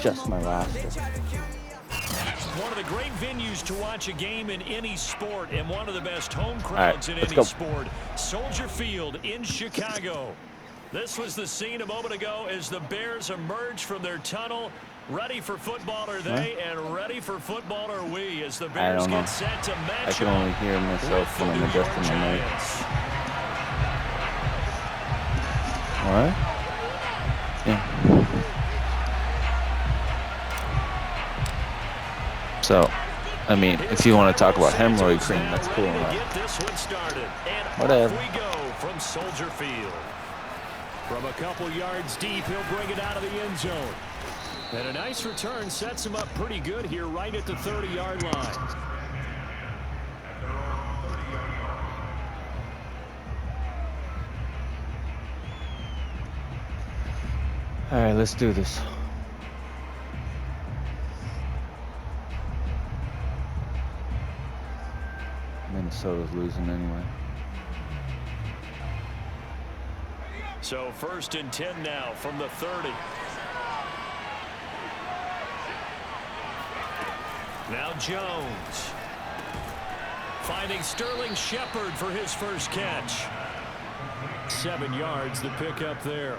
Just my roster. One of the great venues to watch a game in any sport, and one of the best home crowds in any sport. Soldier Field in Chicago. This was the scene a moment ago as the Bears emerged from their tunnel. Ready for football are they, and ready for football are we, as the Bears get set to match up. I can only hear myself when I'm adjusting the mic. What? Yeah. So, I mean, if you want to talk about hemorrhoid cream, that's cool enough. Whatever. We go from Soldier Field. From a couple yards deep, he'll bring it out of the end zone. And a nice return sets him up pretty good here right at the 30-yard line. All right, let's do this. Minnesota's losing anyway. So 1st and 10 now from the 30. Now Jones. Finding Sterling Shepard for his first catch. 7 yards, the pickup there.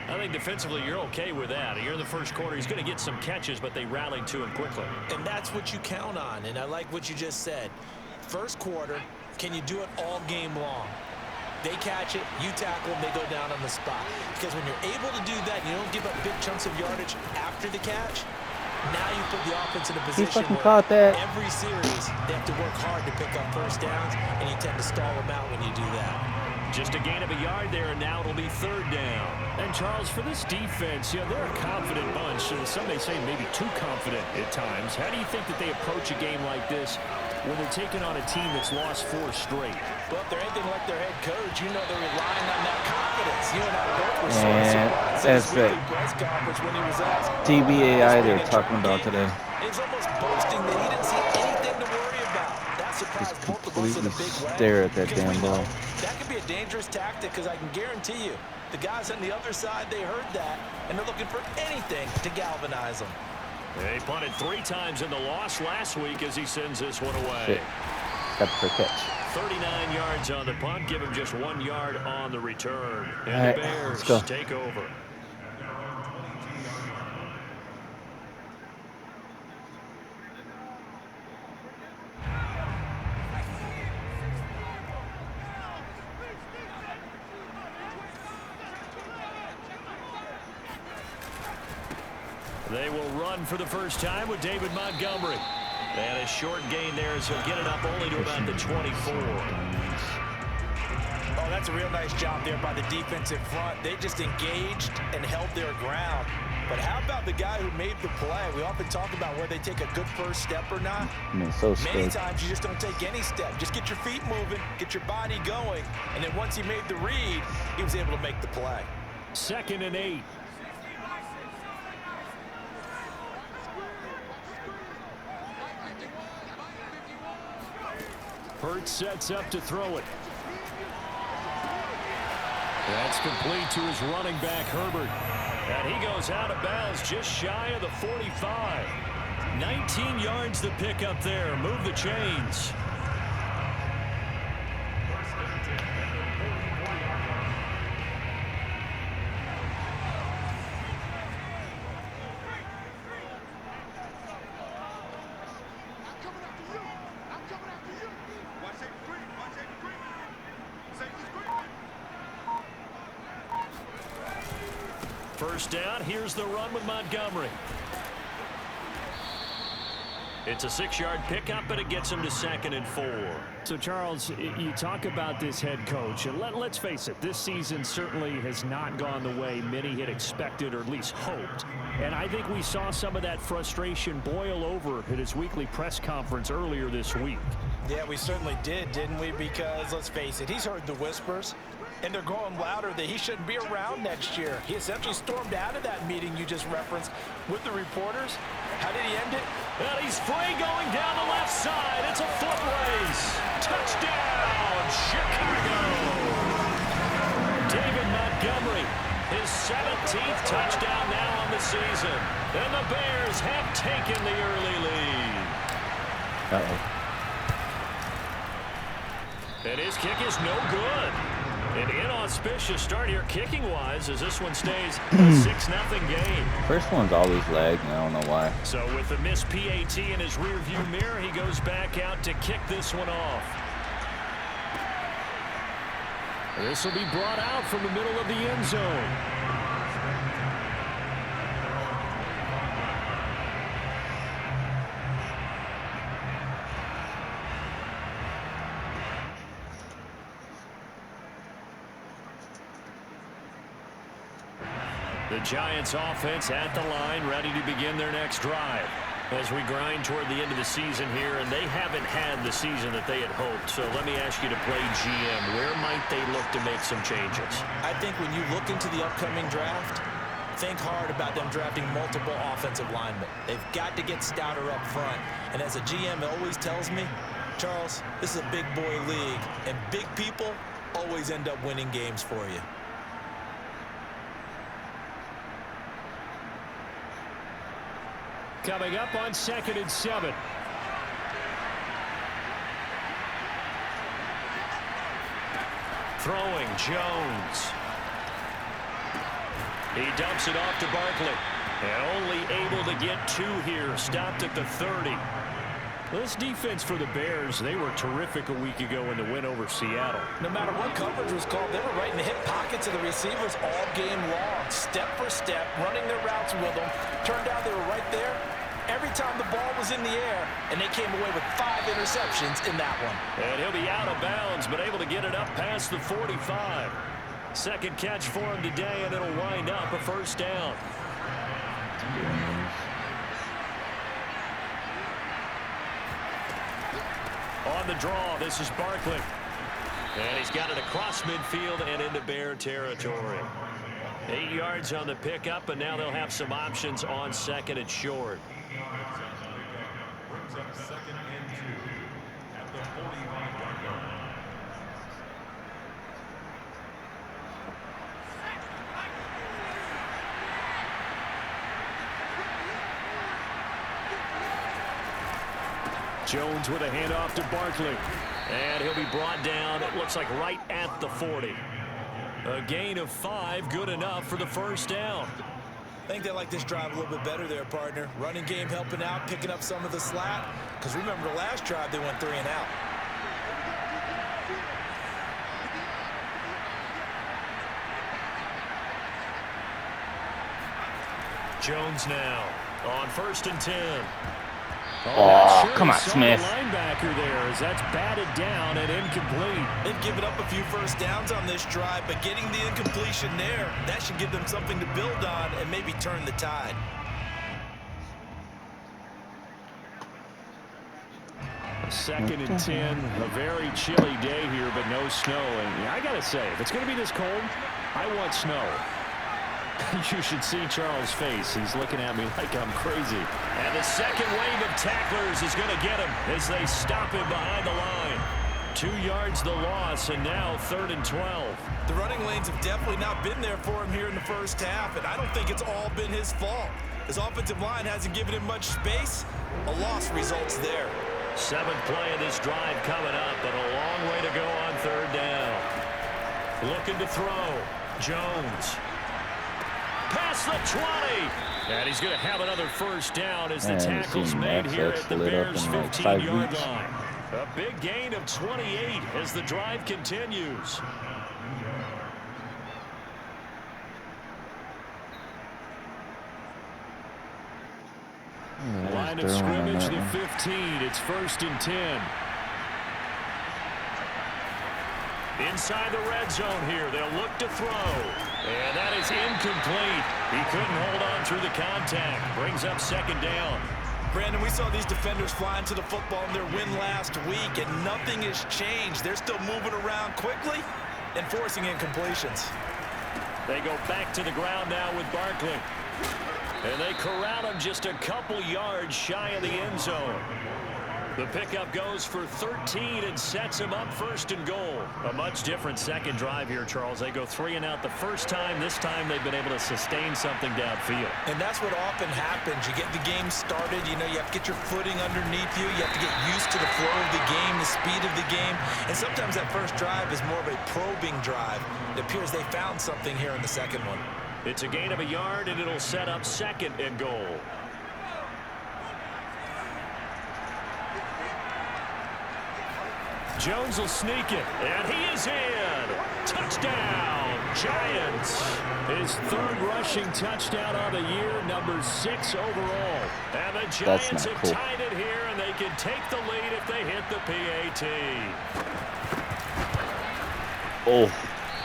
I think defensively you're okay with that. You're in the first quarter. He's going to get some catches, but they rallied to him quickly. And that's what you count on, and I like what you just said. First quarter, can you do it all game long? They catch it, you tackle them, they go down on the spot. Because when you're able to do that, you don't give up big chunks of yardage after the catch. Now you put the offense in a position where every series they have to work hard to pick up first downs, and you tend to stall them out when you do that. Just a gain of a yard there, and now it'll be 3rd down. And, Charles, for this defense, they're a confident bunch. And some may say maybe too confident at times. How do you think that they approach a game like this when they're taking on a team that's lost 4 straight? Well, if they're anything like their head coach, you know they're relying on that confidence. You and I both were sort of surprised at his weekly press conference when he was asked. TBAI they're talking about today. He's almost boasting that he didn't see anything to worry about. That surprised both of us in a big way. Stare at that damn ball. That could be a dangerous tactic because I can guarantee you the guys on the other side, they heard that, and they're looking for anything to galvanize them. They punted 3 times in the loss last week as he sends this one away. Shit. Got the catch. 39 yards on the punt, give him just 1 yard on the return. And the Bears take over. They will run for the first time with David Montgomery. And a short gain there as he'll get it up only to about the 24. Oh, that's a real nice job there by the defensive front. They just engaged and held their ground. But how about the guy who made the play? We often talk about where they take a good first step or not. Many times you just don't take any step. Just get your feet moving, get your body going. And then once he made the read, he was able to make the play. 2nd and 8. Hurts sets up to throw it. That's complete to his running back, Herbert. And he goes out of bounds just shy of the 45. 19 yards the pickup there. Move the chains. First down, here's the run with Montgomery. It's a 6-yard pickup, but it gets him to 2nd and 4. So, Charles, you talk about this head coach, and let's face it, this season certainly has not gone the way many had expected or at least hoped. And I think we saw some of that frustration boil over at his weekly press conference earlier this week. Yeah, we certainly did, didn't we? Because, let's face it, he's heard the whispers, and they're growing louder that he shouldn't be around next year. He essentially stormed out of that meeting you just referenced with the reporters. How did he end it? Well, he's free going down the left side. It's a foot race. Touchdown, Chicago. David Montgomery His 17th touchdown now on the season. And the Bears have taken the early lead. And his kick is no good. An inauspicious start here kicking-wise as this one stays a 6-0 game. First one's always lagged, and I don't know why. So with the missed PAT in his rearview mirror, he goes back out to kick this one off. This will be brought out from the middle of the end zone. The Giants offense at the line, ready to begin their next drive. As we grind toward the end of the season here, and they haven't had the season that they had hoped. So let me ask you to play GM. Where might they look to make some changes? I think when you look into the upcoming draft, think hard about them drafting multiple offensive linemen. They've got to get stouter up front. And as a GM always tells me, Charles, this is a big boy league, and big people always end up winning games for you. Coming up on 2nd and 7. Throwing, Jones. He dumps it off to Barkley. And only able to get 2 here. Stopped at the 30. This defense for the Bears, they were terrific a week ago in the win over Seattle. No matter what coverage was called, they were right in the hip pockets of the receivers all game long. Step for step, running their routes with them. Turned out they were right there every time the ball was in the air, and they came away with 5 interceptions in that one. And he'll be out of bounds, but able to get it up past the 45. Second catch for him today, and it'll wind up a first down. On the draw, this is Barkley. And he's got it across midfield and into Bear territory. 8 yards on the pickup, and now they'll have some options on 2nd and short. Brings up 2nd and 2 at the 45-yard line. Jones with a handoff to Barkley. And he'll be brought down, it looks like right at the 40. A gain of 5, good enough for the first down. I think they like this drive a little bit better there, partner. Running game helping out, picking up some of the slack. Because remember the last drive, they went 3 and out. Jones now on 1st and 10. Oh, come on, Smith. Linebacker there as that's batted down and incomplete. They've given up a few first downs on this drive, but getting the incompletion there, that should give them something to build on and maybe turn the tide. Second and 10, a very chilly day here, but no snow. And I got to say, if it's going to be this cold, I want snow. You should see Charles' face. He's looking at me like I'm crazy. And the second wave of tacklers is going to get him as they stop him behind the line. 2 yards the loss, and now 3rd and 12. The running lanes have definitely not been there for him here in the first half, and I don't think it's all been his fault. His offensive line hasn't given him much space. A loss results there. 7th play of this drive coming up, but a long way to go on 3rd down. Looking to throw. Jones. Past the 20. And he's going to have another first down as the tackle's made here at the Bears' 15-yard line. A big gain of 28 as the drive continues. Line of scrimmage, the 15. It's 1st and 10. Inside the red zone here. They'll look to throw. And that is incomplete. He couldn't hold on through the contact. Brings up 2nd down. Brandon, we saw these defenders flying to the football in their win last week, and nothing has changed. They're still moving around quickly and forcing incompletions. They go back to the ground now with Barkley. And they corral him just a couple yards shy of the end zone. The pickup goes for 13 and sets him up first and goal. A much different second drive here, Charles. They go 3 and out the first time. This time they've been able to sustain something downfield. And that's what often happens. You get the game started. You know, you have to get your footing underneath you. You have to get used to the flow of the game, the speed of the game. And sometimes that first drive is more of a probing drive. It appears they found something here in the second one. It's a gain of a yard, and it'll set up second and goal. Jones will sneak it, and he is in. Touchdown, Giants. His third rushing touchdown of the year, number 6 overall. And the Giants have tied it here, and they can take the lead if they hit the PAT. Oh.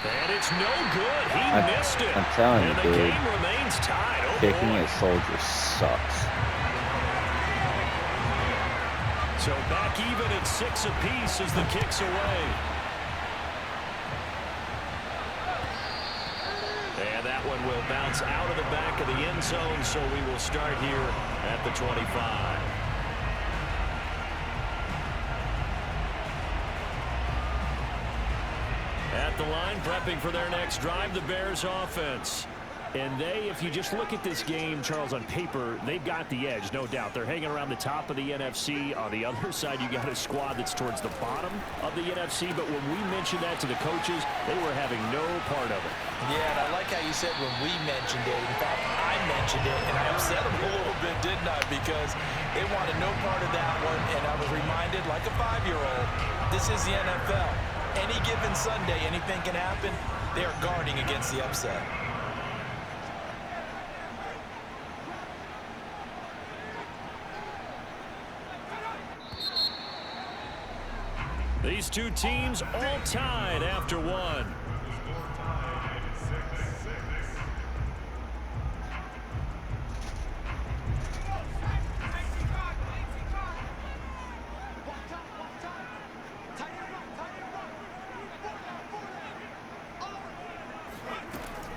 And it's no good. He missed it. I'm telling you, and dude. The game remains tied. Oh, Kicking boy. a soldier sucks. So back even at 6 apiece as the kick's away. And that one will bounce out of the back of the end zone, so we will start here at the 25. At the line, prepping for their next drive, the Bears offense. And if you just look at this game, Charles, on paper, they've got the edge, no doubt. They're hanging around the top of the NFC. On the other side, you got a squad that's towards the bottom of the NFC. But when we mentioned that to the coaches, they were having no part of it. Yeah, and I like how you said when we mentioned it. In fact, I mentioned it, and I upset them a little bit, didn't I? Because they wanted no part of that one, and I was reminded, like a 5-year-old, this is the NFL. Any given Sunday, anything can happen. They are guarding against the upset. These two teams all tied after one.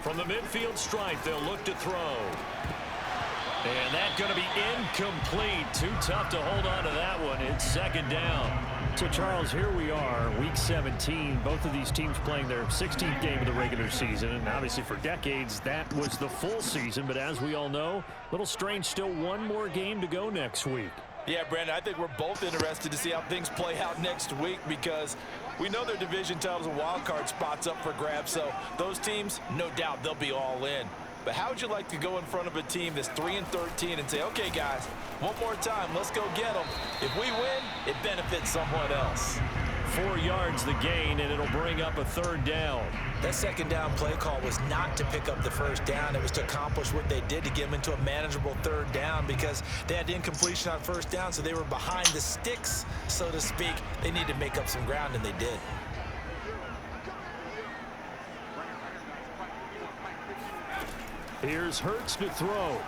From the midfield stripe, they'll look to throw. And that's going to be incomplete. Too tough to hold on to that one. It's second down. So, Charles, here we are, Week 17. Both of these teams playing their 16th game of the regular season. And obviously for decades, that was the full season. But as we all know, a little strange, still one more game to go next week. Yeah, Brandon, I think we're both interested to see how things play out next week because we know their division titles and wild card spots up for grabs. So those teams, no doubt, they'll be all in. But how would you like to go in front of a team that's 3-13 and say, okay, guys, one more time, let's go get them. If we win, it benefits someone else. 4 yards the gain, and it'll bring up a third down. That second down play call was not to pick up the first down. It was to accomplish what they did to get them into a manageable third down because they had incompletion on first down, so they were behind the sticks, so to speak. They needed to make up some ground, and they did. Here's Hurts to throw.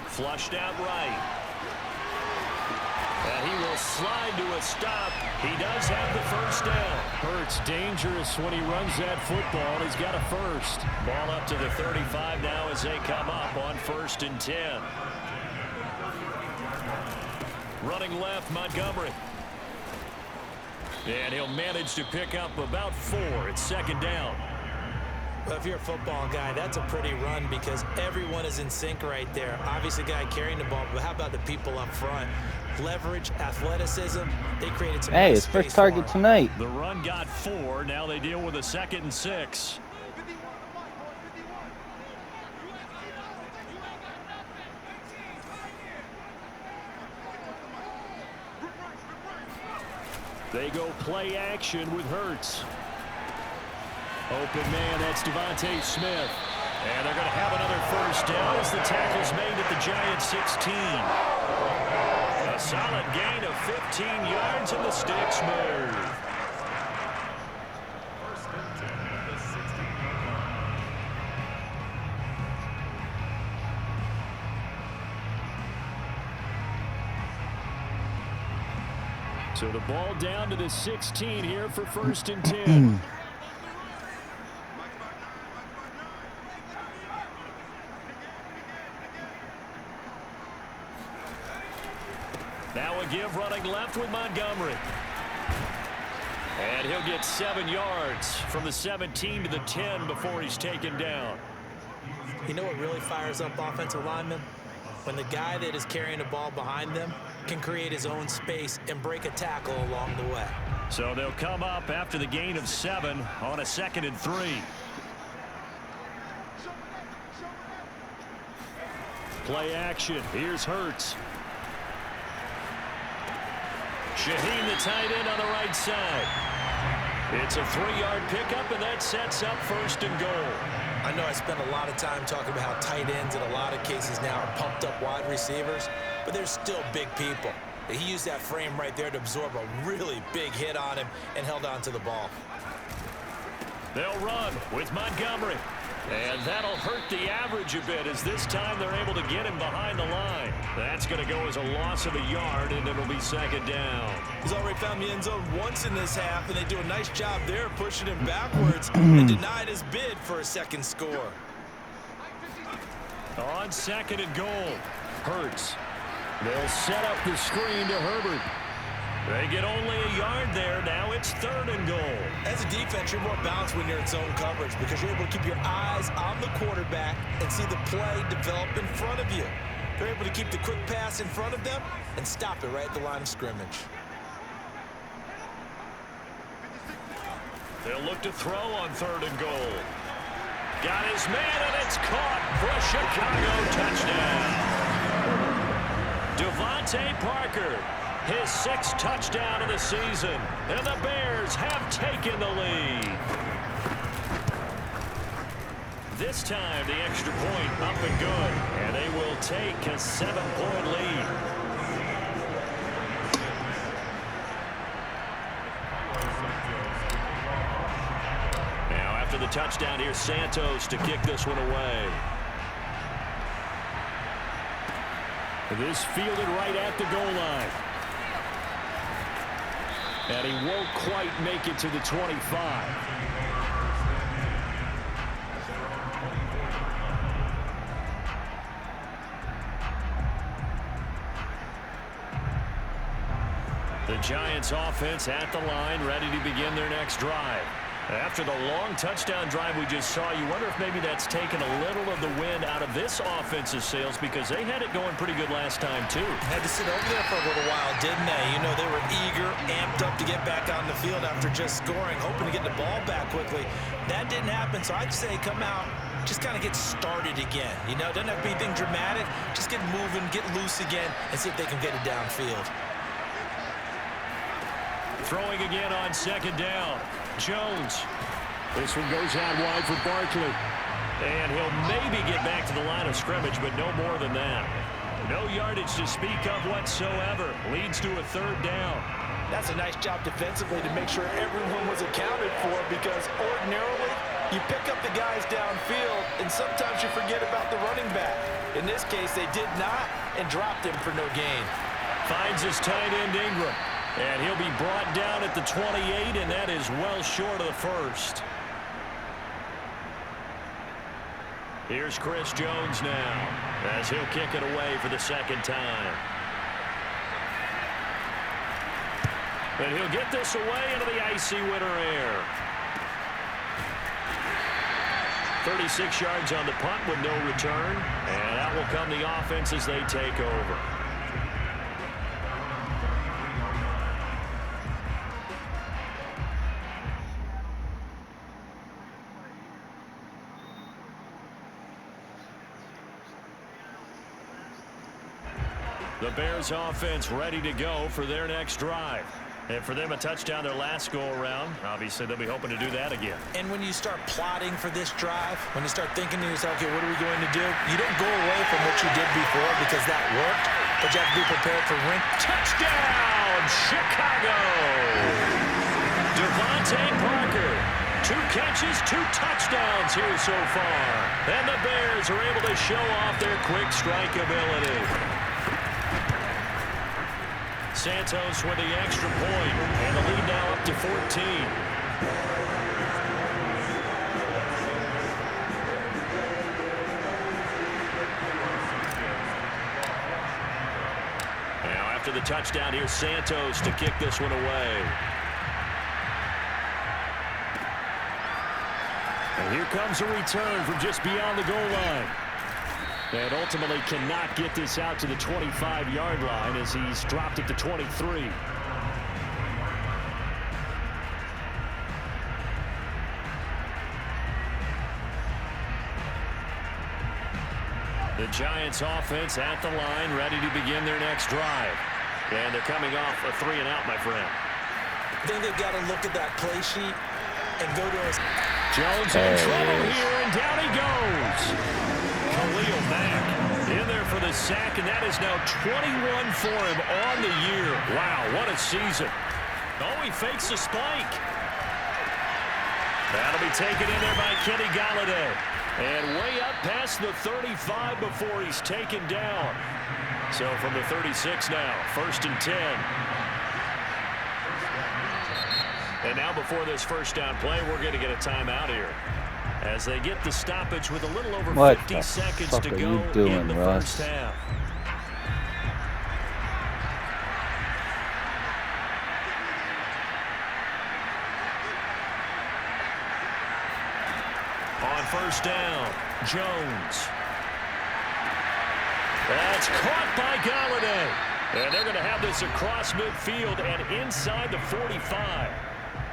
Flushed out right. And he will slide to a stop. He does have the first down. Hurts dangerous when he runs that football. He's got a first. Ball up to the 35 now as they come up on 1st and 10. Running left, Montgomery. And he'll manage to pick up about 4. It's second down. Well, if you're a football guy, that's a pretty run because everyone is in sync right there. Obviously, the guy carrying the ball, but how about the people up front? Leverage, athleticism, they created some Hey, nice his first space target for him. tonight. The run got 4. Now they deal with a 2nd and 6. They go play action with Hurts. Open man, that's Devontae Smith. And they're going to have another first down as the tackle's made at the Giants 16. A solid gain of 15 yards and the sticks move. So the ball down to the 16 here for 1st and 10. Now a give running left with Montgomery. And he'll get 7 yards from the 17 to the 10 before he's taken down. You know what really fires up offensive linemen? When the guy that is carrying the ball behind them can create his own space and break a tackle along the way. So they'll come up after the gain of 7 on a 2nd and 3. Play action. Here's Hurts. Shaheen, the tight end, on the right side. It's a 3-yard pickup, and that sets up 1st and goal. I know I spent a lot of time talking about how tight ends in a lot of cases now are pumped up wide receivers, but they're still big people. He used that frame right there to absorb a really big hit on him and held on to the ball. They'll run with Montgomery. And that'll hurt the average a bit as this time they're able to get him behind the line. That's going to go as a loss of a yard, and it'll be 2nd down. He's already found the end zone once in this half, and they do a nice job there pushing him backwards and denied his bid for a 2nd score. On 2nd and goal, Hurts. They'll set up the screen to Herbert. They get only a yard there. Now it's 3rd and goal. As a defense, you're more balanced when you're in zone coverage because you're able to keep your eyes on the quarterback and see the play develop in front of you. They're able to keep the quick pass in front of them and stop it right at the line of scrimmage. They'll look to throw on 3rd and goal. Got his man, and it's caught for a Chicago touchdown. Devontae Parker. His 6th touchdown of the season, and the Bears have taken the lead. This time, the extra point up and good, and they will take a 7-point lead. Now, after the touchdown, here's Santos to kick this one away. This fielded right at the goal line. And he won't quite make it to the 25. The Giants offense at the line, ready to begin their next drive. After the long touchdown drive we just saw, you wonder if maybe that's taken a little of the wind out of this offensive sails because they had it going pretty good last time, too. Had to sit over there for a little while, didn't they? You know, they were eager, amped up to get back on the field after just scoring, hoping to get the ball back quickly. That didn't happen, so I'd say come out, just kind of get started again. You know, doesn't have to be anything dramatic. Just get moving, get loose again, and see if they can get it downfield. Throwing again on 2nd down. Jones. This one goes out wide for Barkley. And he'll maybe get back to the line of scrimmage, but no more than that. No yardage to speak of whatsoever. Leads to a 3rd down. That's a nice job defensively to make sure everyone was accounted for because ordinarily you pick up the guys downfield and sometimes you forget about the running back. In this case, they did not and dropped him for no gain. Finds his tight end Ingram. And he'll be brought down at the 28, and that is well short of the 1st. Here's Chris Jones now as he'll kick it away for the 2nd time. And he'll get this away into the icy winter air. 36 yards on the punt with no return, and that will come the offense as they take over. The Bears offense ready to go for their next drive. And for them, a touchdown their last go-around. Obviously, they'll be hoping to do that again. And when you start plotting for this drive, when you start thinking to yourself, okay, what are we going to do? You don't go away from what you did before because that worked, but you have to be prepared for win. Touchdown, Chicago! Devontae Parker. 2 catches, 2 touchdowns here so far. And the Bears are able to show off their quick strike ability. Santos with the extra point, and the lead now up to 14. Now after the touchdown. Here's Santos to kick this one away. And here comes a return from just beyond the goal line. And ultimately cannot get this out to the 25-yard line as he's dropped it to 23. The Giants offense at the line, ready to begin their next drive. And they're coming off a 3-and-out, my friend. I think they've got to look at that play sheet and go to us. Jones in trouble here, and down he goes. Khalil Mack in there for the sack, and that is now 21 for him on the year. Wow, what a season. Oh, he fakes a spike. That'll be taken in there by Kenny Golladay. And way up past the 35 before he's taken down. So from the 36 now, 1st and 10. And now before this first down play, we're going to get a timeout here. As they get the stoppage with a little over 50 seconds to go in the first half. On first down, Jones. That's caught by Golladay. And they're going to have this across midfield and inside the 45.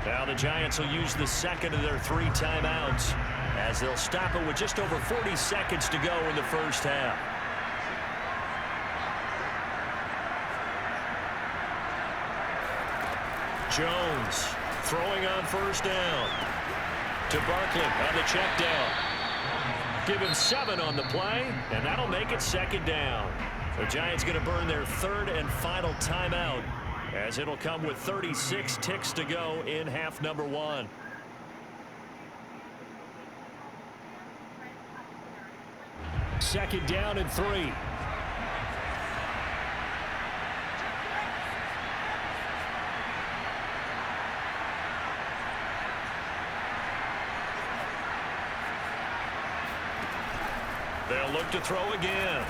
Now the Giants will use the second of their 3 timeouts as they'll stop it with just over 40 seconds to go in the first half. Jones throwing on first down to Barkley on the check down. Give him 7 on the play, and that'll make it 2nd down. The Giants going to burn their 3rd and final timeout as it'll come with 36 ticks to go in half number 1. Second down and 3. They'll look to throw again.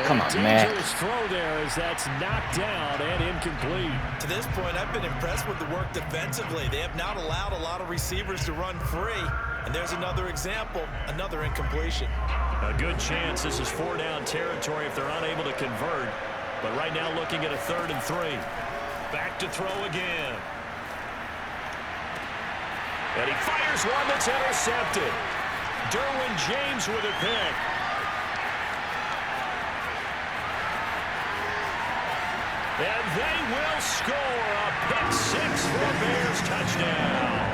Come on, man. Dangerous throw there as that's knocked down and incomplete. To this point, I've been impressed with the work defensively. They have not allowed a lot of receivers to run free. And there's another example, another incompletion. A good chance this is 4-down territory if they're unable to convert. But right now looking at a 3rd and 3. Back to throw again. And he fires one that's intercepted. Derwin James with a pick. And they will score a pick-6 for a Bears touchdown.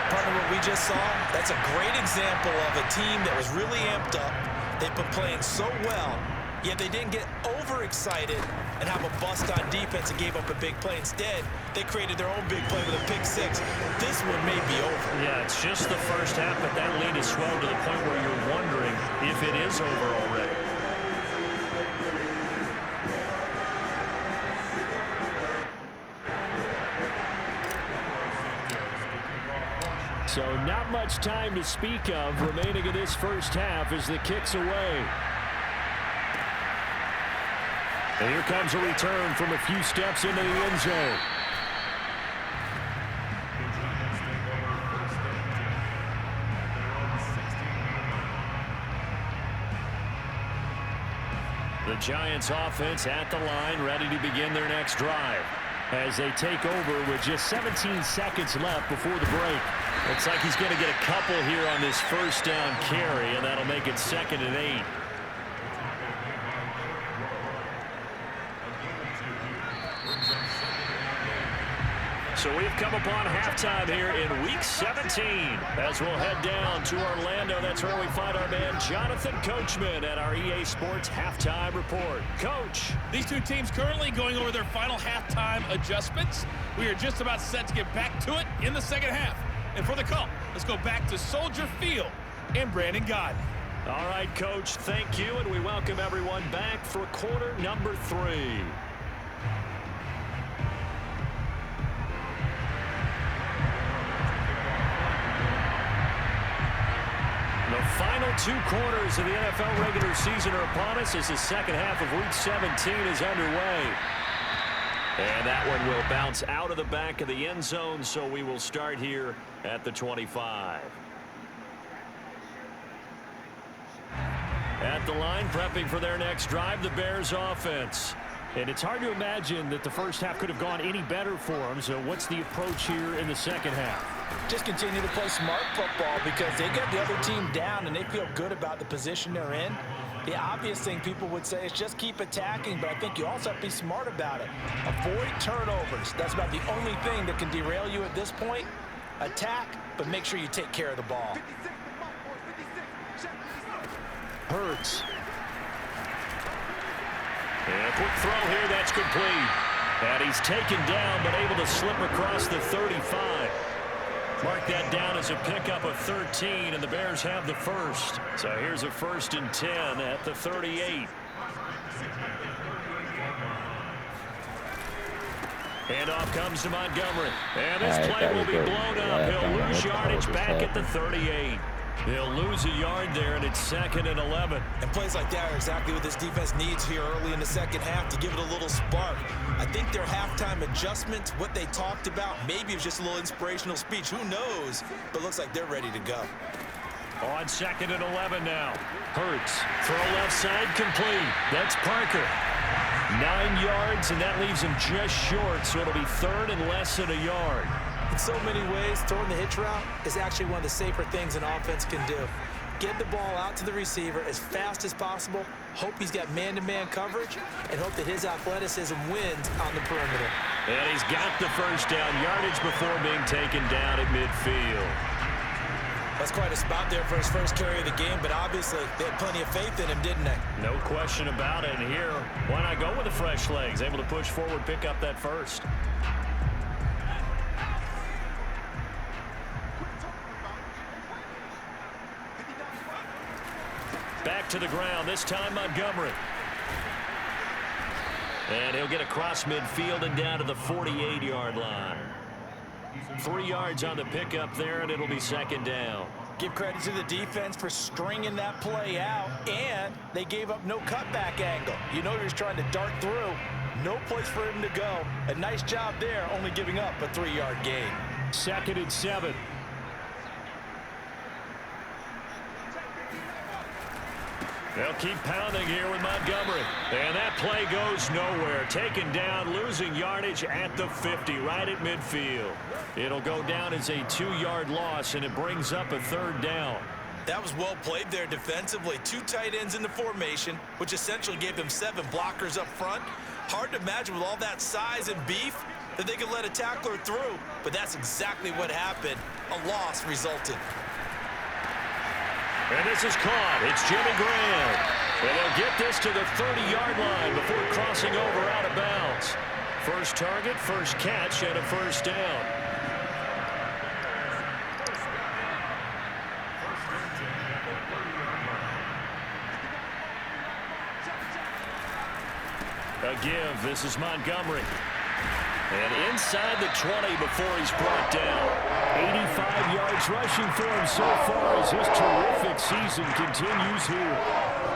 Partner, what we just saw, that's a great example of a team that was really amped up. They've been playing so well, yet they didn't get overexcited and have a bust on defense and gave up a big play. Instead, they created their own big play with a pick-6. This one may be over. Yeah, it's just the first half, but that lead is swelled to the point where you're wondering if it is over already. So not much time to speak of remaining in this first half as the kick's away. And here comes a return from a few steps into the end zone. The Giants offense at the line, ready to begin their next drive as they take over with just 17 seconds left before the break. Looks like he's going to get a couple here on this first down carry, and that'll make it 2nd and 8. So we've come upon halftime here in Week 17 as we'll head down to Orlando. That's where we find our man Jonathan Coachman at our EA Sports Halftime Report. Coach. These two teams currently going over their final halftime adjustments. We are just about set to get back to it in the second half. And for the call, let's go back to Soldier Field and Brandon Gaudin. All right, Coach, thank you, and we welcome everyone back for quarter number 3. The final 2 quarters of the NFL regular season are upon us as the second half of Week 17 is underway. And that one will bounce out of the back of the end zone, so we will start here at the 25. At the line, prepping for their next drive, the Bears offense. And it's hard to imagine that the first half could have gone any better for them. So what's the approach here in the second half? Just continue to play smart football because they get the other team down and they feel good about the position they're in. The obvious thing people would say is just keep attacking, but I think you also have to be smart about it. Avoid turnovers. That's about the only thing that can derail you at this point. Attack, but make sure you take care of the ball. Hurts. And a quick throw here, that's complete. And he's taken down, but able to slip across the 35. Mark that down as a pickup of 13, and the Bears have the first. So here's a 1st and 10 at the 38. And off comes to Montgomery. And this play will be blown up. He'll lose yardage back at the 38. They'll lose a yard there, and it's 2nd and 11. And plays like that are exactly what this defense needs here early in the second half to give it a little spark. I think their halftime adjustments, what they talked about, maybe it was just a little inspirational speech. Who knows? But looks like they're ready to go. On 2nd and 11 now. Hurts. Throw left side complete. That's Parker. 9 yards, and that leaves him just short, so it'll be 3rd and less than a yard. In so many ways, throwing the hitch route is actually one of the safer things an offense can do. Get the ball out to the receiver as fast as possible, hope he's got man-to-man coverage, and hope that his athleticism wins on the perimeter. And he's got the first down yardage before being taken down at midfield. That's quite a spot there for his first carry of the game, but obviously they had plenty of faith in him, didn't they? No question about it. And here, why not go with the fresh legs? Able to push forward, pick up that first. Back to the ground, this time Montgomery. And he'll get across midfield and down to the 48-yard line. 3 yards on the pickup there, and it'll be 2nd down. Give credit to the defense for stringing that play out, and they gave up no cutback angle. You know, he was trying to dart through. No place for him to go. A nice job there, only giving up a 3-yard gain. 2nd and 7. They'll keep pounding here with Montgomery. And that play goes nowhere. Taken down, losing yardage at the 50, right at midfield. It'll go down as a 2-yard loss, and it brings up a 3rd down. That was well played there defensively. 2 tight ends in the formation, which essentially gave them 7 blockers up front. Hard to imagine with all that size and beef that they could let a tackler through, but that's exactly what happened. A loss resulted. And this is caught. It's Jimmy Graham. And they'll get this to the 30-yard line before crossing over out of bounds. First target, first catch, and a 1st down. A give. This is Montgomery. And inside the 20 before he's brought down. 85 yards rushing for him so far as his terrific season continues here.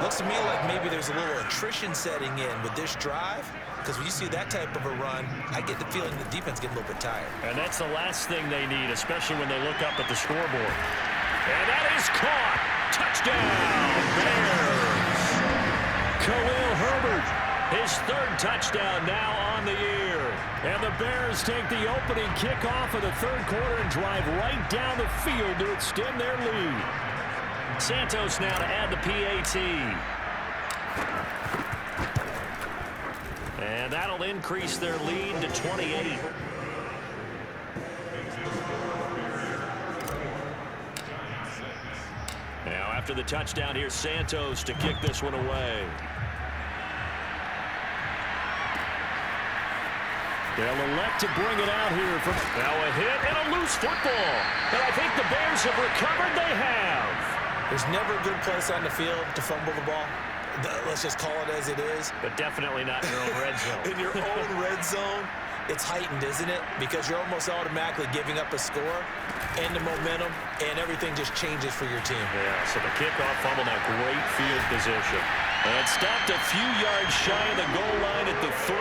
Looks to me like maybe there's a little attrition setting in with this drive, because when you see that type of a run, I get the feeling the defense gets a little bit tired. And that's the last thing they need, especially when they look up at the scoreboard. And that is caught. Touchdown, Bears. Khalil Herbert, his 3rd touchdown now on the year. And the Bears take the opening kickoff of the 3rd quarter and drive right down the field to extend their lead. Santos now to add the PAT. And that'll increase their lead to 28. Now after the touchdown, here's Santos to kick this one away. They'll elect to bring it out here. Now a hit and a loose football. And I think the Bears have recovered. They have. There's never a good place on the field to fumble the ball. Let's just call it as it is. But definitely not in your own red zone. In your own red zone, it's heightened, isn't it? Because you're almost automatically giving up a score. and the momentum, and everything just changes for your team. Yeah, so the kickoff fumble, now great field position. And stopped a few yards shy of the goal line at the 3.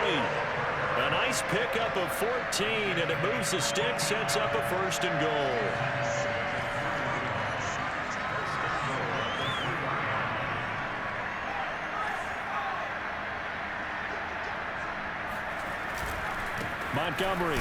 A nice pickup of 14, and it moves the stick, sets up a 1st and goal. Montgomery.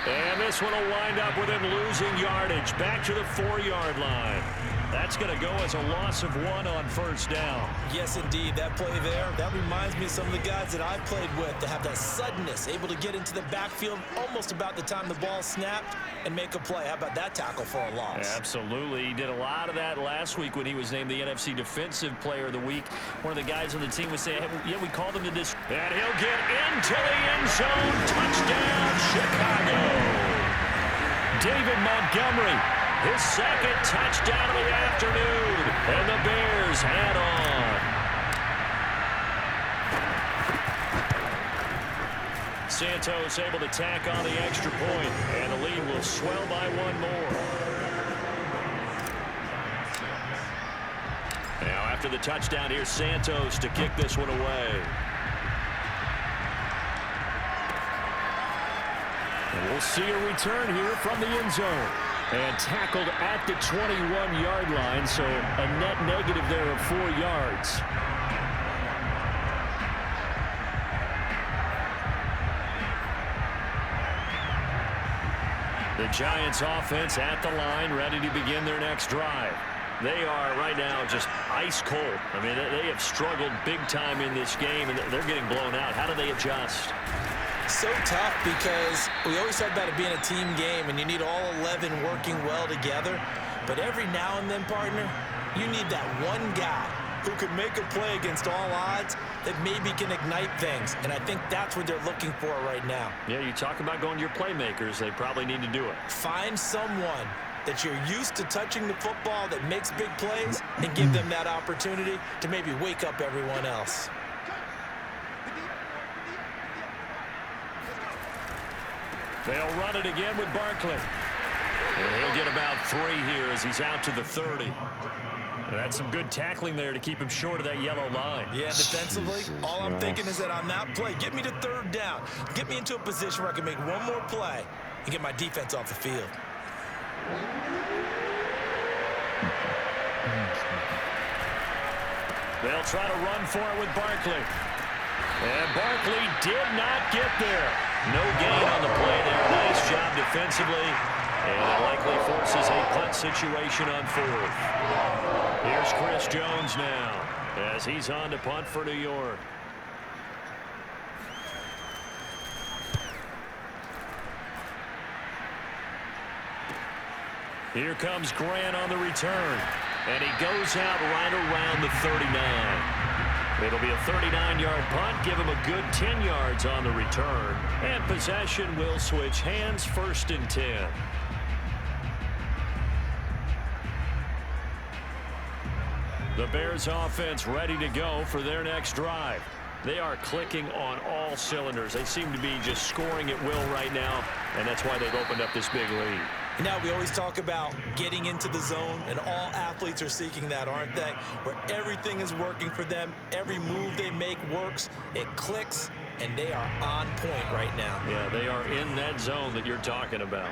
And this one will wind up with him losing yardage. Back to the 4-yard line. That's going to go as a loss of 1 on 1st down. Yes, indeed. That play there, that reminds me of some of the guys that I've played with that have that suddenness, able to get into the backfield almost about the time the ball snapped and make a play. How about that tackle for a loss? Absolutely. He did a lot of that last week when he was named the NFC Defensive Player of the Week. One of the guys on the team was saying, hey, yeah, we called him to this. And he'll get into the end zone. Touchdown, Chicago. David Montgomery. His 2nd touchdown of the afternoon. And the Bears add on. Santos able to tack on the extra point, and the lead will swell by 1 more. Now after the touchdown, here's Santos to kick this one away. And we'll see a return here from the end zone. And tackled at the 21-yard line, so a net negative there of 4 yards. The Giants offense at the line, ready to begin their next drive. They are right now just ice cold. I mean, they have struggled big time in this game, and they're getting blown out. How do they adjust? So tough because we always talk about it being a team game and you need all 11 working well together. But every now and then, partner, you need that one guy who could make a play against all odds that maybe can ignite things. And I think that's what they're looking for right now. Yeah, you talk about going to your playmakers. They probably need to do it. Find someone that you're used to touching the football that makes big plays and give them that opportunity to maybe wake up everyone else. They'll run it again with Barkley. And he'll get about 3 here as he's out to the 30. And that's some good tackling there to keep him short of that yellow line. Yeah, defensively, all I'm thinking is that on that play, get me to 3rd down. Get me into a position where I can make one more play and get my defense off the field. They'll try to run for it with Barkley. And Barkley did not get there. No gain on the play there. Nice job defensively. And it likely forces a punt situation on 4th. Here's Chris Jones now as he's on to punt for New York. Here comes Grant on the return. And he goes out right around the 39. It'll be a 39-yard punt. Give him a good 10 yards on the return. And possession will switch hands, 1st and 10. The Bears offense ready to go for their next drive. They are clicking on all cylinders. They seem to be just scoring at will right now, and that's why they've opened up this big lead. Now, we always talk about getting into the zone, and all athletes are seeking that, aren't they? Where everything is working for them, every move they make works, it clicks, and they are on point right now. Yeah, they are in that zone that you're talking about.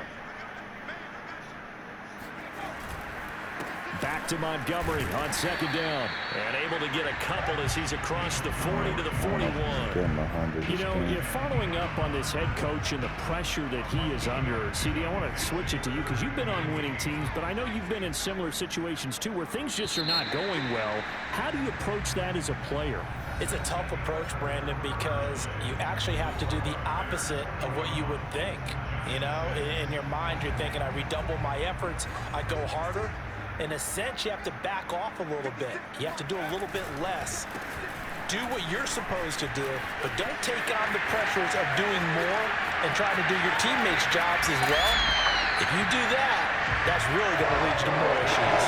Back to Montgomery on 2nd down. And able to get a couple as he's across the 40 to the 41. You know, you're following up on this head coach and the pressure that he is under. CD, I want to switch it to you because you've been on winning teams, but I know you've been in similar situations too where things just are not going well. How do you approach that as a player? It's a tough approach, Brandon, because you actually have to do the opposite of what you would think. You know, in your mind, you're thinking, I redouble my efforts, I go harder. In a sense, you have to back off a little bit. You have to do a little bit less. Do what you're supposed to do, but don't take on the pressures of doing more and trying to do your teammates' jobs as well. If you do that, that's really going to lead you to more issues.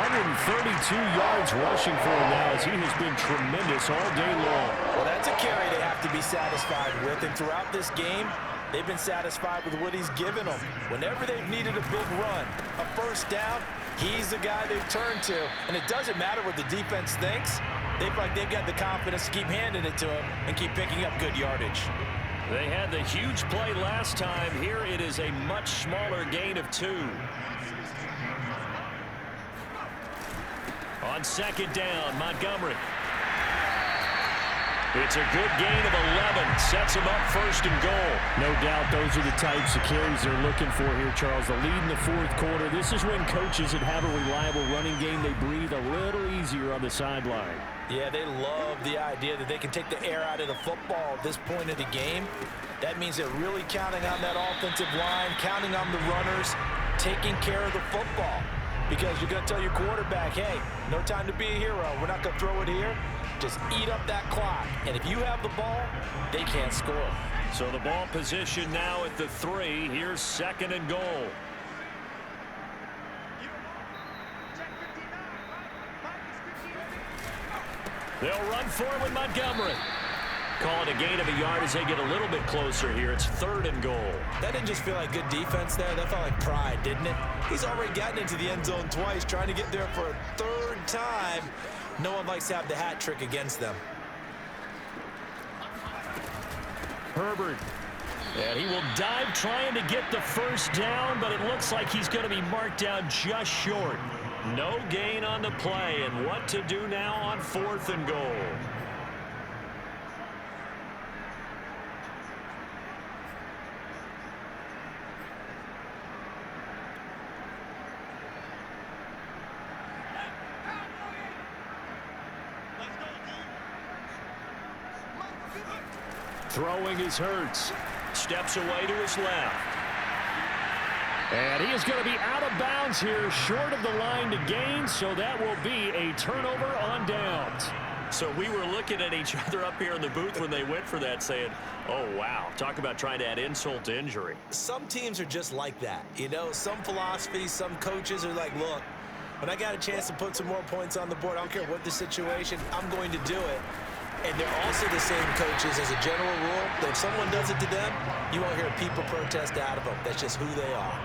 132 yards rushing for him now as he has been tremendous all day long. Well, that's a carry they have to be satisfied with. And throughout this game, They've been satisfied with what he's given them. Whenever they've needed a big run, a first down, he's the guy they've turned to. And it doesn't matter what the defense thinks. They feel like they've got the confidence to keep handing it to him and keep picking up good yardage. They had the huge play last time. Here it is a much smaller gain of 2. On second down, Montgomery. It's a good gain of 11. Sets him up 1st and goal. No doubt those are the types of carries they're looking for here, Charles. The lead in the 4th quarter. This is when coaches that have a reliable running game, they breathe a little easier on the sideline. Yeah, they love the idea that they can take the air out of the football at this point of the game. That means they're really counting on that offensive line, counting on the runners, taking care of the football. Because you're going to tell your quarterback, hey, no time to be a hero. We're not going to throw it here. Just eat up that clock. And if you have the ball, they can't score. So the ball position now at the 3. Here's 2nd and goal. They'll run for it with Montgomery. Call it a gain of a yard as they get a little bit closer here. It's 3rd and goal. That didn't just feel like good defense there. That felt like pride, didn't it? He's already gotten into the end zone twice, trying to get there for a 3rd time. No one likes to have the hat trick against them. Herbert. And he will dive trying to get the first down, but it looks like he's going to be marked down just short. No gain on the play, and what to do now on 4th and goal. Throwing is Hurts. Steps away to his left. And he is going to be out of bounds here, short of the line to gain, so that will be a turnover on downs. So we were looking at each other up here in the booth when they went for that, saying, oh, wow, talk about trying to add insult to injury. Some teams are just like that. You know, some philosophies, some coaches are like, look, when I got a chance to put some more points on the board, I don't care what the situation, I'm going to do it. And they're also the same coaches as a general rule that if someone does it to them, you won't hear a people protest out of them. That's just who they are.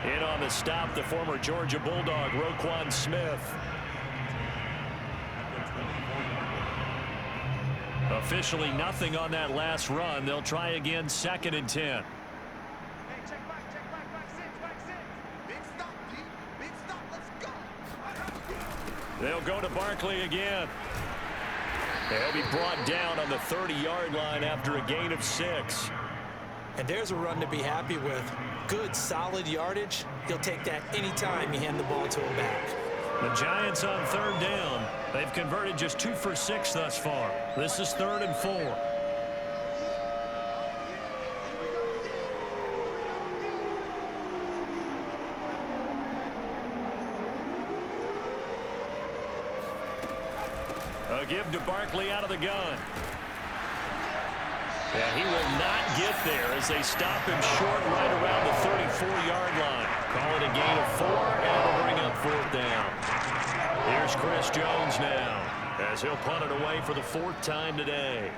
In on the stop, the former Georgia Bulldog, Roquan Smith. Officially nothing on that last run. They'll try again, 2nd and 10. They'll go to Barkley again. They'll be brought down on the 30-yard line after a gain of 6. And there's a run to be happy with. Good, solid yardage. He'll take that anytime you hand the ball to him back. The Giants on 3rd down. They've converted just 2 for 6 thus far. This is 3rd and 4. A give to Barkley out of the gun. And he will not get there as they stop him short right around the 34-yard line. Call it a gain of 4, and it'll bring up 4th down. Here's Chris Jones now as he'll punt it away for the 4th time today.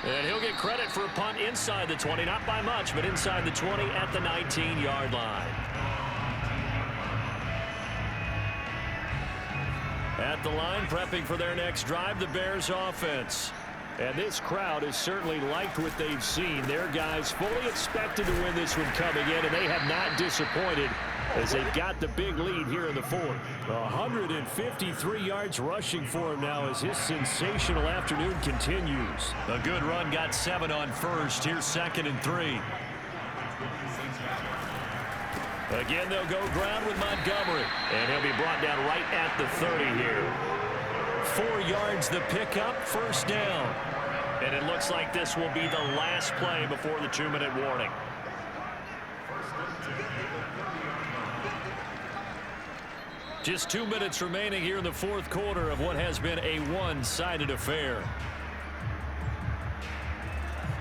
And he'll get credit for a punt inside the 20, not by much, but inside the 20 at the 19-yard line. At the line, prepping for their next drive, the Bears offense. And this crowd has certainly liked what they've seen. Their guys fully expected to win this one coming in, and they have not disappointed as they've got the big lead here in the 4th. 153 yards rushing for him now as his sensational afternoon continues. A good run, got 7 on 1st. Here's 2nd and 3. Again, they'll go ground with Montgomery. And he'll be brought down right at the 30 here. 4 yards the pickup, 1st down. And it looks like this will be the last play before the 2-minute warning. Just 2 minutes remaining here in the 4th quarter of what has been a one-sided affair.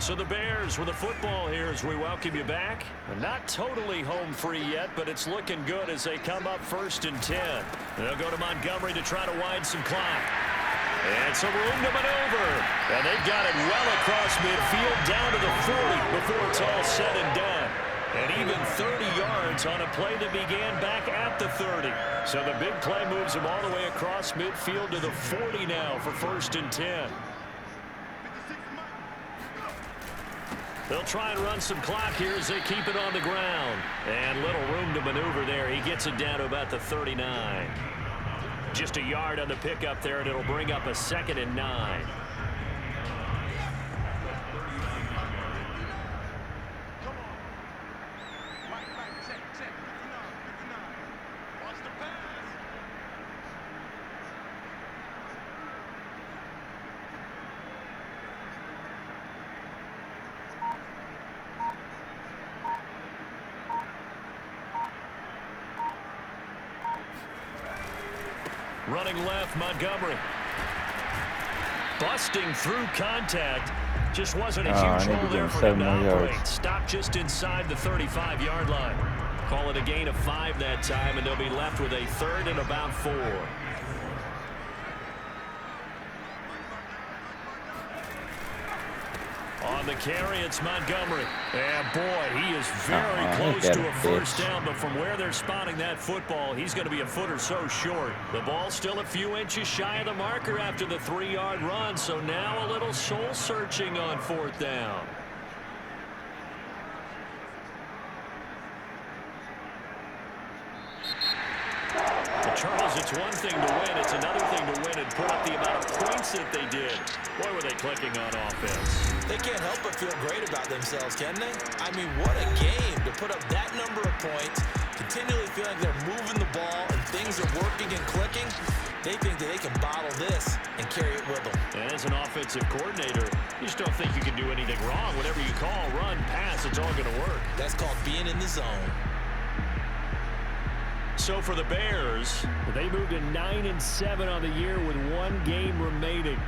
So the Bears with the football here as we welcome you back. Not totally home free yet, but it's looking good as they come up 1st and 10. They'll go to Montgomery to try to wind some clock. And some room to maneuver. And they've got it well across midfield down to the 40 before it's all said and done. And even 30 yards on a play that began back at the 30. So the big play moves them all the way across midfield to the 40 now for 1st and 10. They'll try and run some clock here as they keep it on the ground. And little room to maneuver there. He gets it down to about the 39. Just a yard on the pickup there, and it'll bring up a 2nd and 9. Running left, Montgomery. Busting through contact. Just wasn't a huge hole there for him to operate. Stopped just inside the 35-yard line. Call it a gain of 5 that time, and they'll be left with a 3rd and about 4. On the carry, it's Montgomery. And boy, he is very close to a first down, but from where they're spotting that football, he's going to be a foot or so short. The ball's still a few inches shy of the marker after the 3-yard run, so now a little soul-searching on 4th down. Charles, it's one thing to win. It's another thing to win and put up the amount of points that they did. Boy, were they clicking on offense. They can't help but feel great about themselves, can they? I mean, what a game to put up that number of points, continually feel like they're moving the ball and things are working and clicking. They think that they can bottle this and carry it with them. And as an offensive coordinator, you just don't think you can do anything wrong. Whatever you call, run, pass, it's all going to work. That's called being in the zone. So for the Bears, they moved to 9-7 on the year with 1 game remaining.